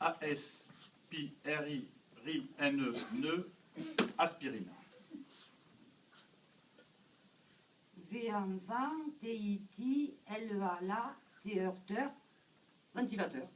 aspirine, aspirine. V en vent, TIT, LEALA, heurteur, ventilateur.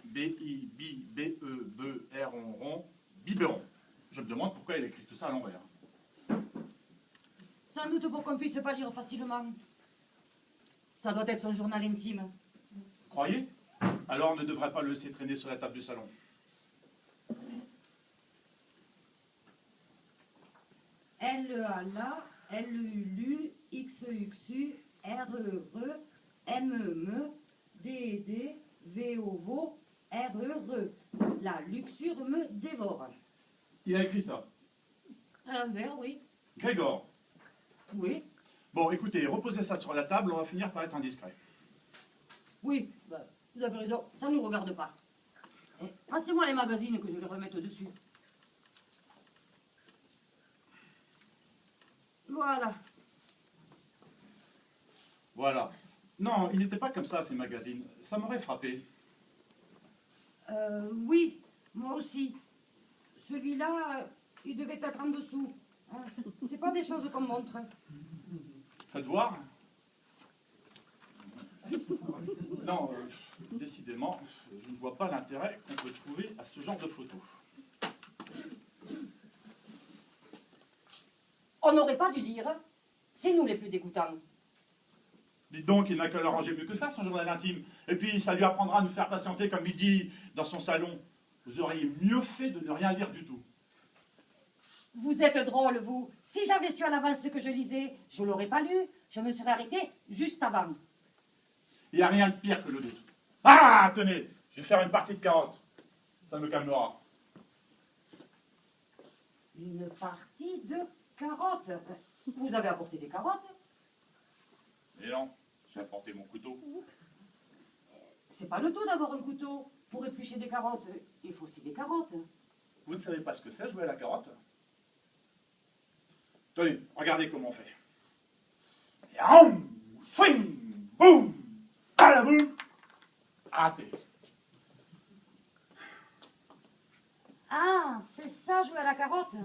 B-I-B-B-E-B-R rond, biberon. Je me demande pourquoi il écrit tout ça à l'envers. Sans doute pour qu'on puisse pas lire facilement. Ça doit être son journal intime. Croyez? Alors on ne devrait pas le laisser traîner sur la table du salon. LEALA, LULU, XEXU, RERE, MEME, DED, VOVO, RERE. La luxure me dévore. Il a écrit ça. À l'envers, oui. Grégor. Oui. Bon, écoutez, reposez ça sur la table, on va finir par être indiscret. Oui, bah, vous avez raison, ça ne nous regarde pas. Passez-moi les magazines que je les remette dessus. Voilà. Voilà. Non, il n'était pas comme ça, ces magazines. Ça m'aurait frappé. Oui, moi aussi. Celui-là, il devait être en dessous. Hein, c'est pas des choses qu'on montre. Faites voir. Non, décidément, je ne vois pas l'intérêt qu'on peut trouver à ce genre de photos. On n'aurait pas dû lire. C'est nous les plus dégoûtants. Dites donc, il n'a qu'à l'arranger mieux que ça, son journal intime. Et puis, ça lui apprendra à nous faire patienter, comme il dit, dans son salon. Vous auriez mieux fait de ne rien lire du tout. Vous êtes drôle, vous. Si j'avais su à l'avance ce que je lisais, je ne l'aurais pas lu. Je me serais arrêtée juste avant. Il n'y a rien de pire que le doute. Ah, tenez, je vais faire une partie de carottes. Ça me calmera. Une partie de carottes. Vous avez apporté des carottes? Et non, j'ai apporté mon couteau. C'est pas le tout d'avoir un couteau. Pour éplucher des carottes, il faut aussi des carottes. Vous ne savez pas ce que c'est, jouer à la carotte? Tenez, regardez comment on fait. Yaoum, swing, boum, à la boum, raté. Ah, c'est ça, jouer à la carotte?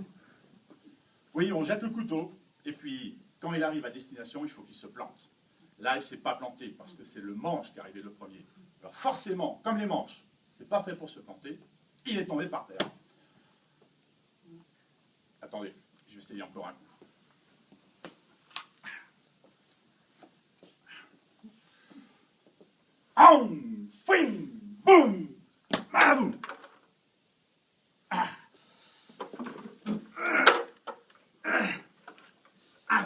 Oui, on jette le couteau, et puis, quand il arrive à destination, il faut qu'il se plante. Là, il ne s'est pas planté, parce que c'est le manche qui est arrivé le premier. Alors forcément, comme les manches, c'est pas fait pour se planter, il est tombé par terre. Attendez, je vais essayer encore un coup. Aum, fouing, boum, malaboum. Ah,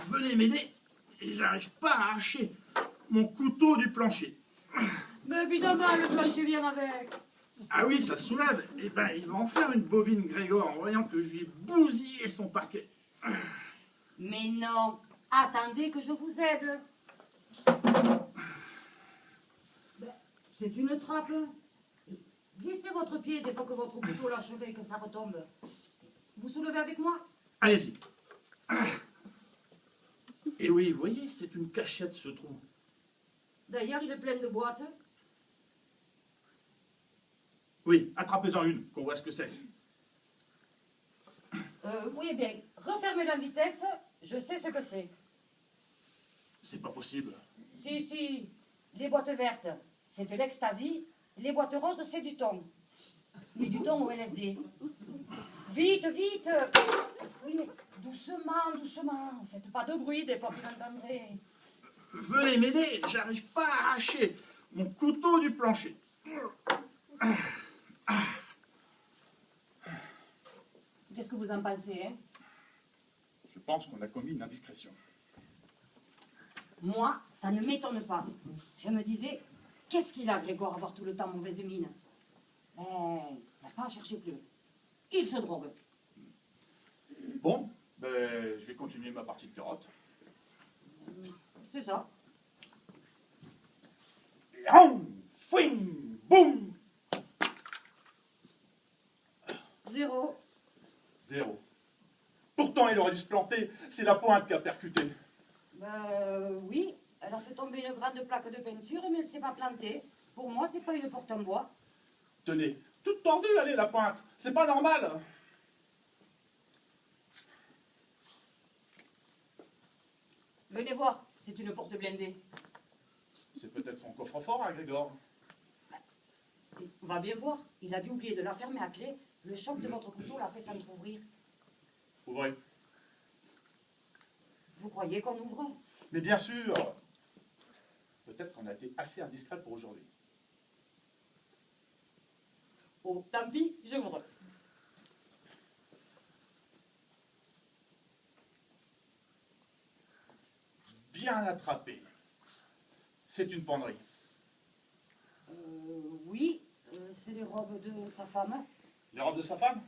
venez m'aider, j'arrive pas à arracher mon couteau du plancher. Mais évidemment, le plancher vient avec. Ah oui, ça soulève. Eh ben, il va en faire une bobine, Grégor, en voyant que je lui ai bousillé son parquet. Mais non, attendez que je vous aide. C'est une trappe. Glissez votre pied des fois que votre couteau l'achevé et que ça retombe. Vous soulevez avec moi? Allez-y. Et oui, vous voyez, c'est une cachette, ce trou. D'ailleurs, il est plein de boîtes. Oui, attrapez-en une, qu'on voit ce que c'est. Oui, eh bien, refermez la vitesse, je sais ce que c'est. C'est pas possible. Si, si, les boîtes vertes, c'est de l'ecstasy, les boîtes roses, c'est du thon. Mais du thon au LSD. Vite, vite. Oui, mais doucement, doucement, faites pas de bruit, des fois vous l'entendrez. Venez m'aider, j'arrive pas à arracher mon couteau du plancher. Qu'est-ce que vous en pensez, hein? Je pense qu'on a commis une indiscrétion. Moi, ça ne m'étonne pas. Je me disais, qu'est-ce qu'il a, Grégor, à avoir tout le temps mauvaise mine? Ben, il n'a pas à chercher plus. Il se drogue. Bon, ben, je vais continuer ma partie de carotte. C'est ça. Yaoum, fouing, boum. 0. 0. Pourtant, il aurait dû se planter. C'est la pointe qui a percuté. Oui, elle a fait tomber une grande plaque de peinture, mais elle ne s'est pas plantée. Pour moi, c'est pas une porte en bois. Tenez, toute tendue, allez, la pointe. C'est pas normal. Venez voir, c'est une porte blindée. C'est peut-être son coffre-fort à Grégor. Et on va bien voir, il a dû oublier de la fermer à clé. Le choc de votre couteau l'a fait s'entrouvrir. Ouvrez. Vous croyez qu'on ouvre? Mais bien sûr. Peut-être qu'on a été assez indiscret pour aujourd'hui. Oh, tant pis, j'ouvre. Bien attrapé. C'est une penderie. Oui, c'est les robes de sa femme. Les robes de sa femme?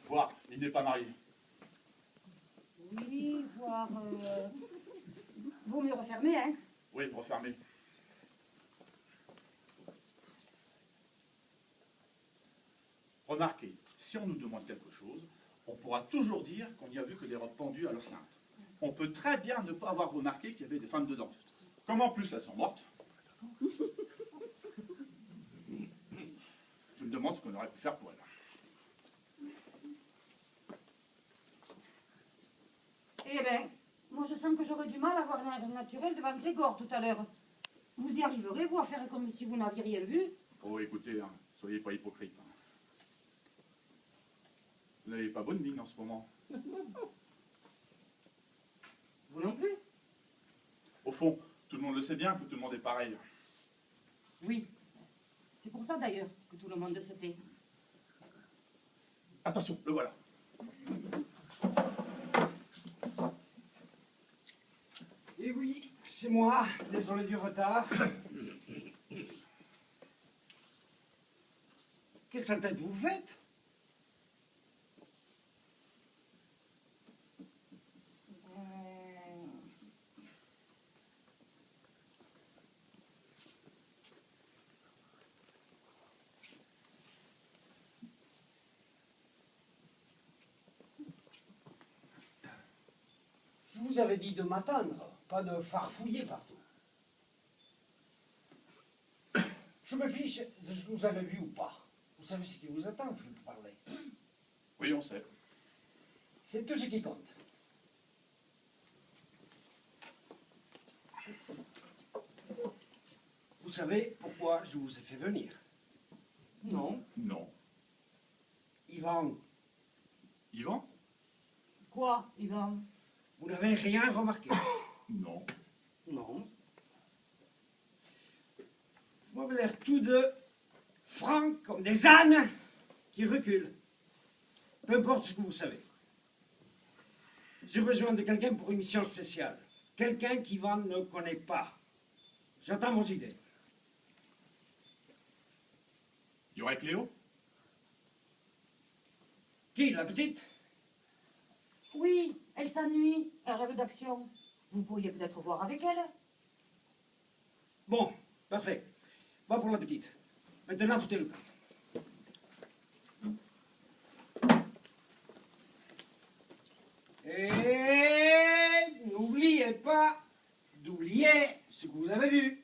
Voir, il n'est pas marié. Oui, voir... Vaut mieux refermer, hein? Oui, refermé. Remarquez, si on nous demande quelque chose, on pourra toujours dire qu'on n'y a vu que des robes pendues à leur cintre. On peut très bien ne pas avoir remarqué qu'il y avait des femmes dedans. Comme en plus elles sont mortes, je me demande ce qu'on aurait pu faire pour elles. Eh bien, moi je sens que j'aurais du mal à avoir l'air naturel devant Grégor tout à l'heure. Vous y arriverez, vous, à faire comme si vous n'aviez rien vu? Oh, écoutez, hein, soyez pas hypocrite. Hein. Vous n'avez pas bonne mine en ce moment. Vous non plus? Au fond, tout le monde le sait bien que tout le monde est pareil. Oui. C'est pour ça d'ailleurs que tout le monde se tait. Attention, le voilà. Eh oui, c'est moi, désolé du retard. Quelle sale vous faites? Je vous avais dit de m'attendre, pas de farfouiller partout. Je me fiche de ce que vous avez vu ou pas. Vous savez ce qui vous attend, je vous parler. Oui, on sait. C'est tout ce qui compte. Vous savez pourquoi je vous ai fait venir? Non. Non. Yvan, Yvan? Quoi, Yvan? vous n'avez rien remarqué? Non. Non. Vous m'avez l'air tous deux francs comme des ânes qui reculent. Peu importe ce que vous savez. J'ai besoin de quelqu'un pour une mission spéciale. Quelqu'un qu'Yvan ne connaît pas. J'attends vos idées. Il y aurait Cléo? Qui, la petite? Oui, elle s'ennuie, elle rêve d'action. Vous pourriez peut-être voir avec elle. Bon, parfait. Va pour la petite. Maintenant, foutez le camp. Et n'oubliez pas d'oublier ce que vous avez vu.